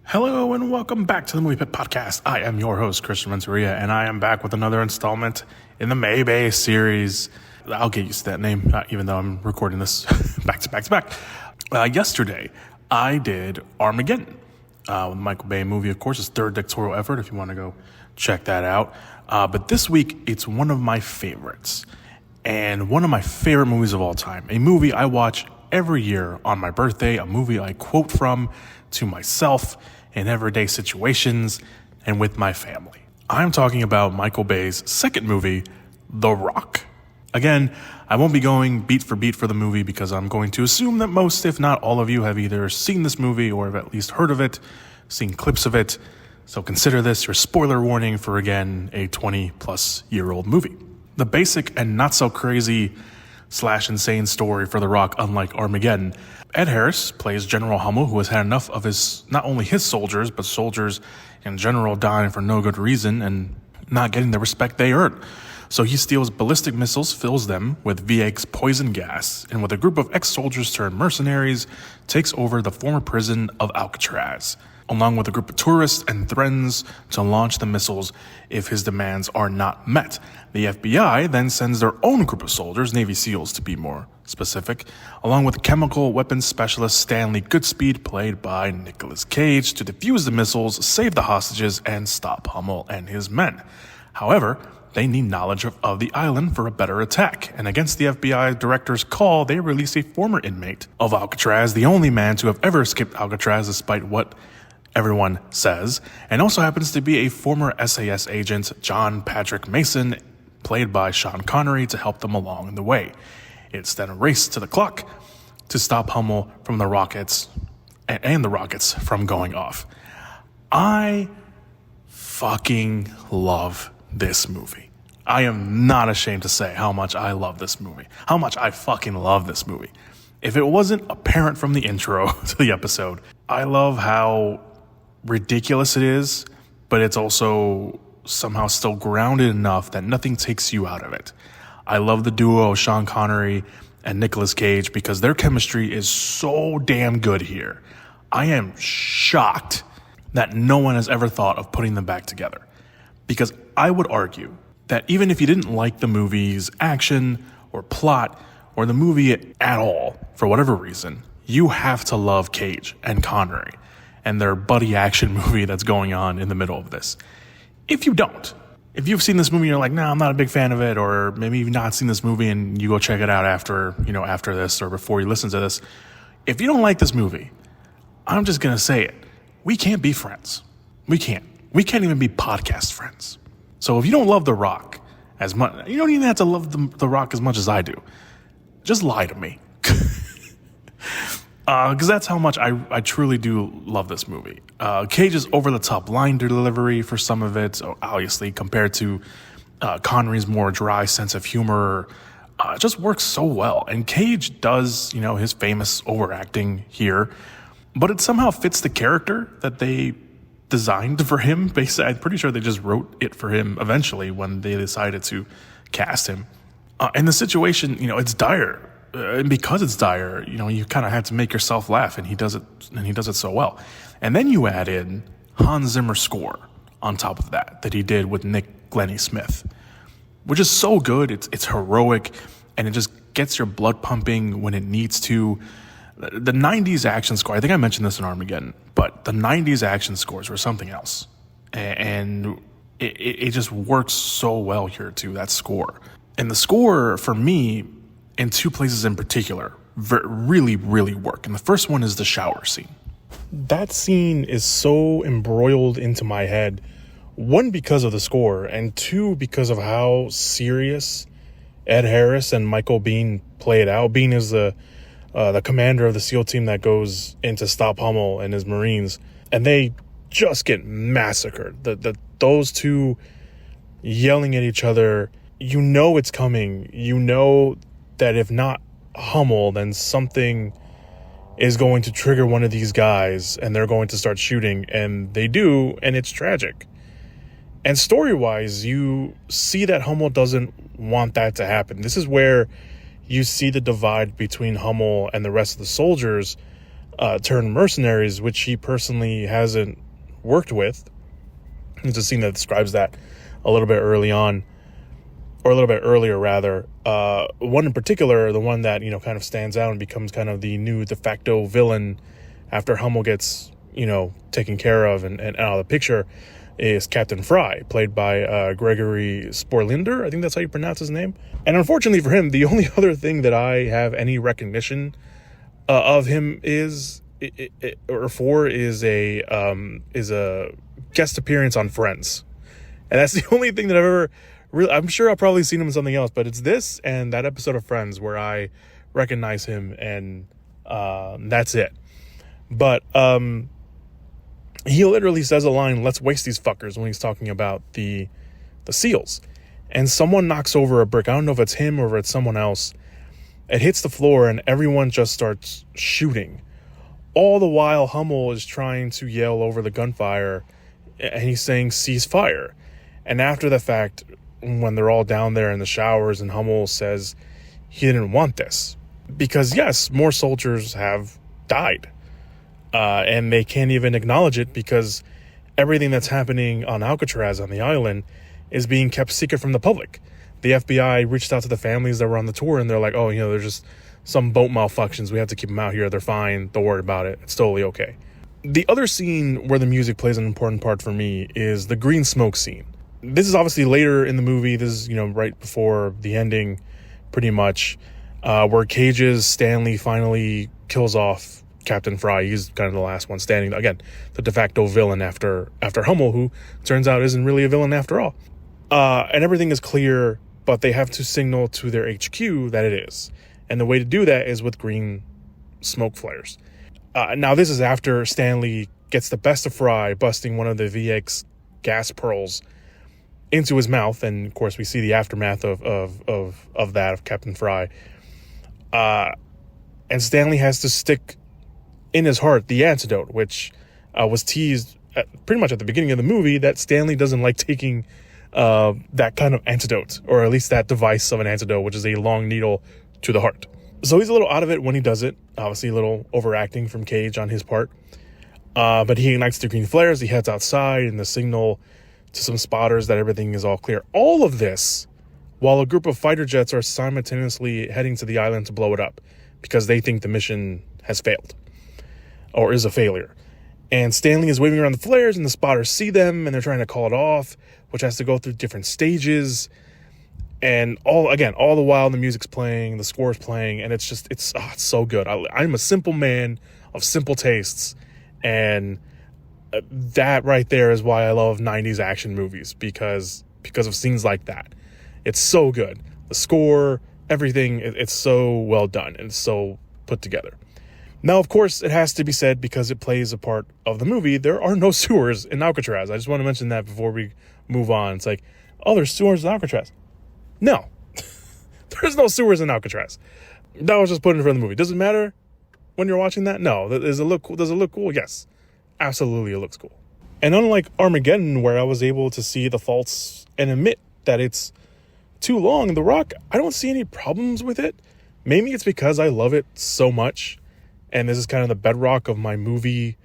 Hello and welcome back to the Movie Pit Podcast. I am your host, Christian Renteria, and I am back with another installment in the Maybe series. I'll get used to that name, even though I'm recording this back to back. Yesterday, I did Armageddon, the Michael Bay movie, of course, his third directorial effort, if you want to go check that out. But this week, it's one of my favorites, and one of my favorite movies of all time. A movie I watch every year on my birthday, a movie I quote from to myself in everyday situations and with my family. I'm talking about Michael Bay's second movie, The Rock. Again, I won't be going beat for beat for the movie because I'm going to assume that most, if not all of you, have either seen this movie or have at least heard of it, seen clips of it. So consider this your spoiler warning for, again, a 20-plus-year-old movie. The basic and not so crazy / insane story for The Rock, unlike Armageddon. Ed Harris plays General Hummel, who has had enough of not only his soldiers, but soldiers in general dying for no good reason and not getting the respect they earn. So he steals ballistic missiles, fills them with VX poison gas, and with a group of ex-soldiers turned mercenaries, takes over the former prison of Alcatraz, along with a group of tourists, and threatens to launch the missiles if his demands are not met. The FBI then sends their own group of soldiers, Navy SEALs to be more specific, along with chemical weapons specialist Stanley Goodspeed, played by Nicolas Cage, to defuse the missiles, save the hostages, and stop Hummel and his men. However, they need knowledge of the island for a better attack, and against the FBI director's call, they release a former inmate of Alcatraz, the only man to have ever escaped Alcatraz despite what everyone says, and also happens to be a former SAS agent, John Patrick Mason, played by Sean Connery, to help them along the way. It's then a race to the clock to stop Hummel from the rockets and the rockets from going off. I fucking love this movie. I am not ashamed to say how much I love this movie. How much I fucking love this movie. If it wasn't apparent from the intro to the episode, I love how ridiculous it is, but it's also somehow still grounded enough that nothing takes you out of it. I love the duo of Sean Connery and Nicolas Cage because their chemistry is so damn good here. I am shocked that no one has ever thought of putting them back together, because I would argue that even if you didn't like the movie's action or plot or the movie at all, for whatever reason, you have to love Cage and Connery and their buddy action movie that's going on in the middle of this. If you don't, if you've seen this movie and you're like, nah, I'm not a big fan of it, or maybe you've not seen this movie and you go check it out after this or before you listen to this, if you don't like this movie, I'm just going to say it. We can't be friends. We can't. We can't even be podcast friends. So if you don't love The Rock as much, you don't even have to love The Rock as much as I do. Just lie to me. Because that's how much I truly do love this movie. Cage's over-the-top line delivery for some of it, so obviously, compared to Connery's more dry sense of humor, it just works so well. And Cage does, his famous overacting here, but it somehow fits the character that they designed for him. Basically, I'm pretty sure they just wrote it for him eventually when they decided to cast him. And the situation, it's dire. And because it's dire, you kind of have to make yourself laugh, and he does it so well. And then you add in Hans Zimmer's score on top of that he did with Nick Glennie Smith, which is so good. It's heroic, and it just gets your blood pumping when it needs to. The 90s action score, I think I mentioned this in Armageddon, but the 90s action scores were something else. And it just works so well here too, that score. And the score, for me, in two places in particular, really, really work. And the first one is the shower scene. That scene is so embroiled into my head, one, because of the score, and two, because of how serious Ed Harris and Michael Biehn play it out. Biehn is the commander of the SEAL team that goes in to stop Hummel and his Marines, and they just get massacred. Those two yelling at each other, it's coming. That if not Hummel, then something is going to trigger one of these guys and they're going to start shooting, and they do, and it's tragic. And story-wise, you see that Hummel doesn't want that to happen. This is where you see the divide between Hummel and the rest of the soldiers, turned mercenaries, which he personally hasn't worked with. There's a scene that describes that a little bit early on, or a little bit earlier rather. One in particular, the one that, kind of stands out and becomes kind of the new de facto villain after Hummel gets, taken care of and out of the picture, is Captain Fry, played by Gregory Sporlinder. I think that's how you pronounce his name. And unfortunately for him, the only other thing that I have any recognition of him is a guest appearance on Friends. And that's the only thing that I've ever really, I'm sure I've probably seen him in something else, but it's this and that episode of Friends where I recognize him, and that's it. But he literally says a line, "Let's waste these fuckers," when he's talking about the seals. And someone knocks over a brick. I don't know if it's him or if it's someone else. It hits the floor and everyone just starts shooting. All the while Hummel is trying to yell over the gunfire, and he's saying, "Cease fire." And after the fact, when they're all down there in the showers, and Hummel says he didn't want this. Because yes, more soldiers have died. And they can't even acknowledge it because everything that's happening on Alcatraz, on the island, is being kept secret from the public. The FBI reached out to the families that were on the tour, and they're like, "Oh, there's just some boat malfunctions. We have to keep them out here. They're fine. Don't worry about it. It's totally okay." The other scene where the music plays an important part for me is the green smoke scene. This is obviously later in the movie. This is, right before the ending, pretty much, where Cage's Stanley finally kills off Captain Fry. He's kind of the last one standing. Again, the de facto villain after Hummel, who turns out isn't really a villain after all. And everything is clear, but they have to signal to their HQ that it is. And the way to do that is with green smoke flares. Now, this is after Stanley gets the best of Fry, busting one of the VX gas pearls into his mouth. And, of course, we see the aftermath of that, of Captain Fry. And Stanley has to stick in his heart the antidote, which was teased pretty much at the beginning of the movie, that Stanley doesn't like taking that kind of antidote, or at least that device of an antidote, which is a long needle to the heart. So he's a little out of it when he does it. Obviously a little overacting from Cage on his part. But he ignites the green flares. He heads outside and the signal to some spotters that everything is all clear. All of this while a group of fighter jets are simultaneously heading to the island to blow it up because they think the mission has failed or is a failure. And Stanley is waving around the flares, and the spotters see them, and they're trying to call it off, which has to go through different stages. And all the while the music's playing, the score's playing, and it's so good. I'm a simple man of simple tastes, and that right there is why I love 90s action movies, because of scenes like that. It's so good. The score, everything, it's so well done and so put together. Now, of course, it has to be said, because it plays a part of the movie, there are no sewers in Alcatraz. I just want to mention that before we move on. It's like, oh, there's sewers in Alcatraz. No, there's no sewers in Alcatraz. That was just put in front of the movie. Does it matter when you're watching that? No. Does it look cool? Yes, absolutely, it looks cool. And unlike Armageddon, where I was able to see the faults and admit that it's too long, The Rock, I don't see any problems with it. Maybe it's because I love it so much, and this is kind of the bedrock of my movie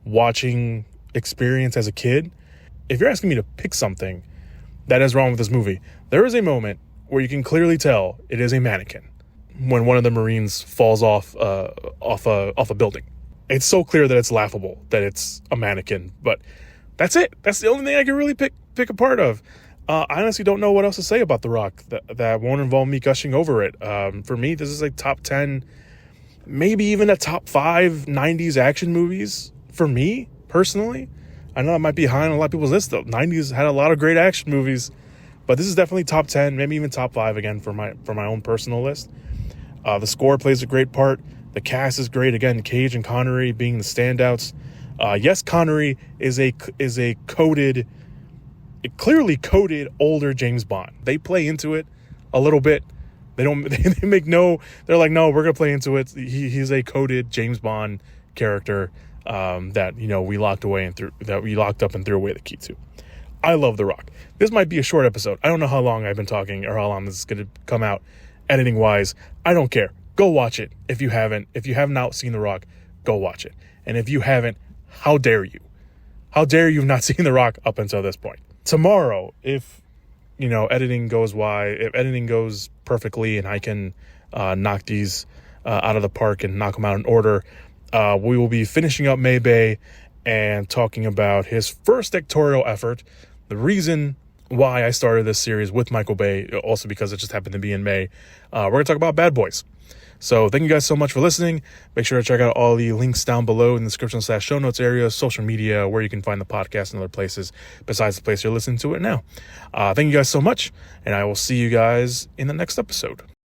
watching experience as a kid. If you're asking me to pick something that is wrong with this movie, there is a moment where you can clearly tell it is a mannequin when one of the Marines falls off a building. It's so clear that it's laughable that it's a mannequin, but that's it. That's the only thing I can really pick apart of. I honestly don't know what else to say about The Rock that won't involve me gushing over it. For me, this is like top 10, maybe even a top 5 90s action movies for me, personally. I know it might be high on a lot of people's list, though. 90s had a lot of great action movies, but this is definitely top 10, maybe even top 5 again for my own personal list. The score plays a great part. The cast is great. Again, Cage and Connery being the standouts. Yes, Connery is a clearly coded older James Bond. They play into it a little bit. They're like, no, we're going to play into it. He's a coded James Bond character that we locked up and threw away the key to. I love The Rock. This might be a short episode. I don't know how long I've been talking or how long this is going to come out editing wise. I don't care. Go watch it if you haven't. If you have not seen The Rock, go watch it. And if you haven't, how dare you? How dare you have not seen The Rock up until this point? Tomorrow, if editing goes if editing goes perfectly and I can knock these out of the park and knock them out in order, we will be finishing up May and talking about his first directorial effort. The reason why I started this series with Michael Bay, also because it just happened to be in May. We're going to talk about Bad Boys. So thank you guys so much for listening. Make sure to check out all the links down below in the description / show notes area, social media, where you can find the podcast and other places besides the place you're listening to it now. Thank you guys so much, and I will see you guys in the next episode.